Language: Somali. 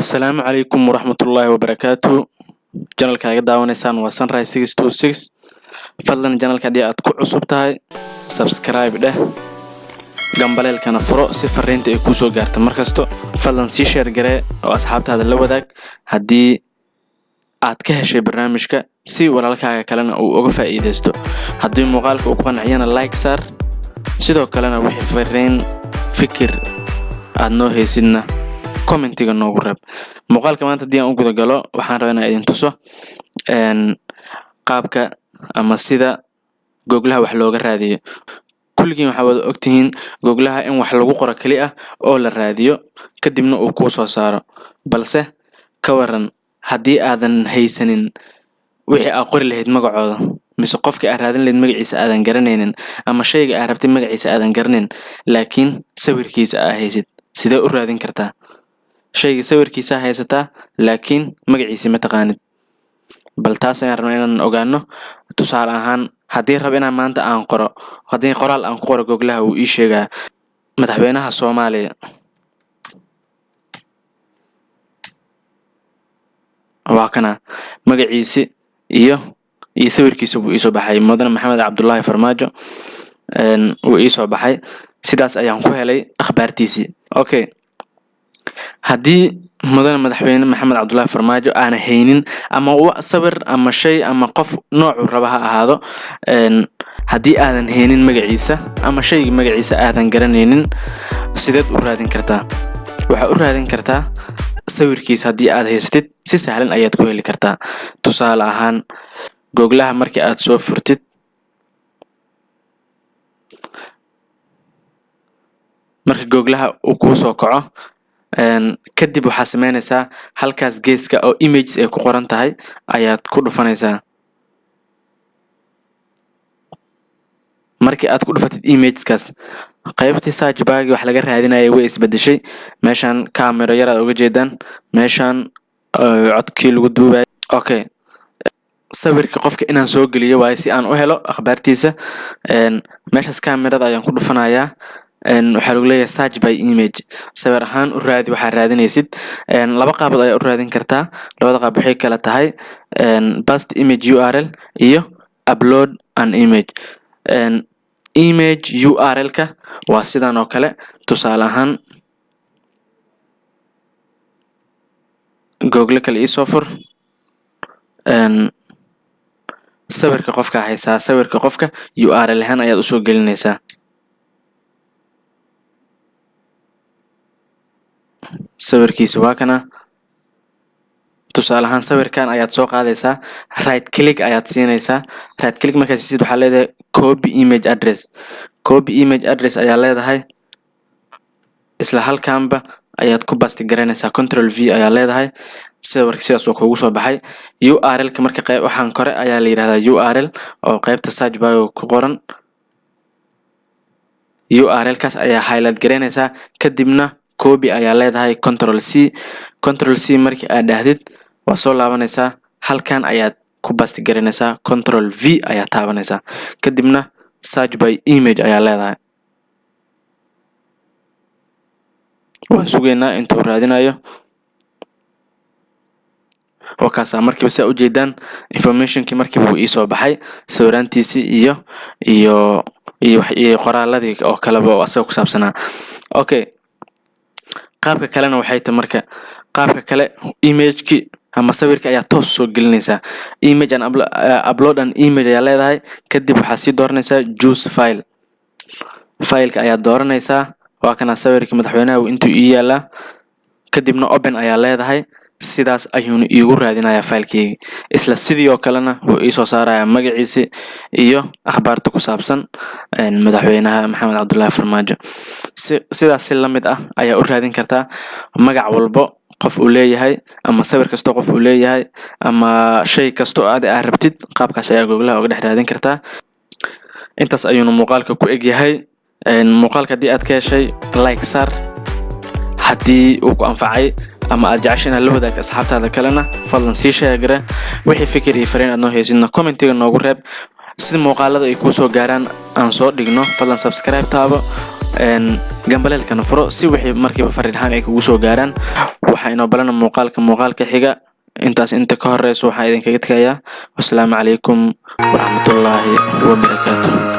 Asalaamu calaykum waraxmatullaahi wabarakaatu. Channelka aad daawanaysaan waa Sunrise 626. Fadlan channelka haddii aad ku cusub tahay subscribe dheh, gambaleelkana furo si fariinta ay kuu soo gaarto markasto. Fadlan sii share garee oo asxaabtaada la wadaag haddii aad ka heshay barnaamijka si walaalkaaga kalena uu uga faa'iideysto. Haddii muuqaalka uu ku qanciyana like saar, sidoo kalena wixii fariin fikir aad noo haysidna commentiga noogu reeb. Muuqaalka maanta haddii aan u guda galo waxaan rabaa inaan idin tuso qaabka ama sida googlaha wax looga raadiyo. Kulligiin waxaa wada ogtihiin googlaha in wax lagu qoro kali ah oo la raadiyo kadibna uu kuu soo saaro, balse ka waran haddii aadan haysanin wixii aad qori lahayd magacooda, mise qofkii aad raadin lahayd magaciisa aadan garanaynin, ama shayga aad rabtay magaciisa aadan garanayn laakiin sawirkiisa aad haysid, sidee u raadin kartaa? shayga sawirkiisa haysataa laakiin magaciisa ma taqaanid. Bal taas ayaan rabnaa inaan ogaano. Tusaale ahaan haddii rab inaan maanta aan qoro, haddii qoraal aan ku qoro googlaha uu ii sheegaa madaxweynaha Soomaaliya, waa kana magaciisi iyo sawirkiisa buu ii soo baxay, Mudane Maxamed Cabdullaahi Farmaajo uu ii soo baxay. Sidaas ayaan ku helay akhbaartiisii. Okay, haddii mudane madaxweyne Maxamed Cabdullaahi Farmaajo aan haynin ama sawir ama shay ama qof noocu raba ha ahaado, haddii aadan haynin magaciisa ama shayga magaciisa aadan garanaynin, sideed u raadin kartaa? Waxaad u raadin kartaa sawirkiisa haddii aad haysatid si sahlan ayaad ku heli kartaa. Tusaale ahaan googlaha markii aad soo furtid, marka googlaha uu kuu soo kaco, kadib waxaa sameynaysaa halkaas geeska oo images ay ku qoran tahay ayaad ku dhufanaysaa. Markii aad ku dhufatid imageskaas, qaybtii search bar wax laga raadinayay way isbedeshay. Meeshan camera yar aad uga jeedaan, meeshan codkii lagu duubay. Okay, sawirka qofka inaan soo geliyo waaye si aan u helo akhbaartiisa. Meeshaas camerada ayaan ku dhufanayaa. Waxaa lagu leeyahay search by image, sawir ahaan u raadi waxaa raadinaysid. Laba qaabood ayaa u raadin kartaa. Labada qaab waxay kala tahay paste image URL iyo upload an image. Image URL-ka waa sidan oo kale. Tusaale ahaan google kale ii soo fur, sawirka qofka haysaa, sawirka qofka URL ahaan ayaad usoo gelinaysaa. Sawirkiisa waa kana. Tusaale ahaan sawirkan ayaad soo qaadaysaa, right click ayaad siinaysaa. Right click markaad siisid waxaa leedahay copy image address. Copy image address ayaa leedahay. Isla halkaanba ayaad ku basti garanaysaa, control V ayaa leedahay. Sawirka sidaas oo kugu soo baxay. URL-ka marka qayb waxaan kore ayaa la yiraahdaa URL oo qaybta search bar ku qoran. URL-kaas ayaa highlight garanaysaa, kadibna copy ayaa leedahay, control C. Control C markii aad dhahdid waa soo laabanaysaa, halkan ayaad ku basti garanaysaa, control V ayaa taabanaysaa, kadibna search by image ayaa leedahay. waan sugaynaa intuu raadinayo. oo kaasa markiiba saa u jeedaan informationkii markiiba uu ii soo baxay, sawiraantiisii iyo qoraaladii oo kaleba oo asaga ku saabsanaa. Okay, qaabka kalena waxay tahay marka qaabka kale image-ki ama sawirka ayaa toos soo gelinaysaa. Image and upload an image ayaa leedahay, kadib waxaa sii dooranaysaa choose file. Fileka ayaa dooranaysaa, waa kana sawirka madaxweynaha intuu ii yaalaa, kadibna open ayaa leedahay. Sidaas ayuuna iigu raadinayaa filekeyga. Isla sidii oo kalena wuu ii soo saarayaa magaciisi iyo akhbaarta ku saabsan madaxweynaha Maxamed Cabdullaahi Farmaajo. Sidaas si la mid ah ayaa u raadin kartaa magac walbo qof uu leeyahay, ama sawir kasto qof uu leeyahay, ama shay kasto aad rabtid, qaabkaas ayaa googlaha uga dhex raadin kartaa. Intaas ayuuna muuqaalka ku eg yahay. Muuqaalka haddii aad ka heshay like saar, haddii uu ku anfacay ama aad jeceshahay inaad la wadaagto asxaabtaada kalena fadlan sii share gare. Wixii fikir iyo fariin aad noo haysidna commentiga noogu reeb si muuqaalada ay kuu soo gaaraan aan soo dhigno. Fadlan subscribe taabo, gambaleelkana furo si wixii markiiba fariin ahaan ay kugu soo gaaraan. waxaa inoo balana muuqaalka xiga. intaas inta ka horeyso waxaan idinkaga tegayaa. Wassalaamu calaykum waraxmatullaahi wabarakaatuh.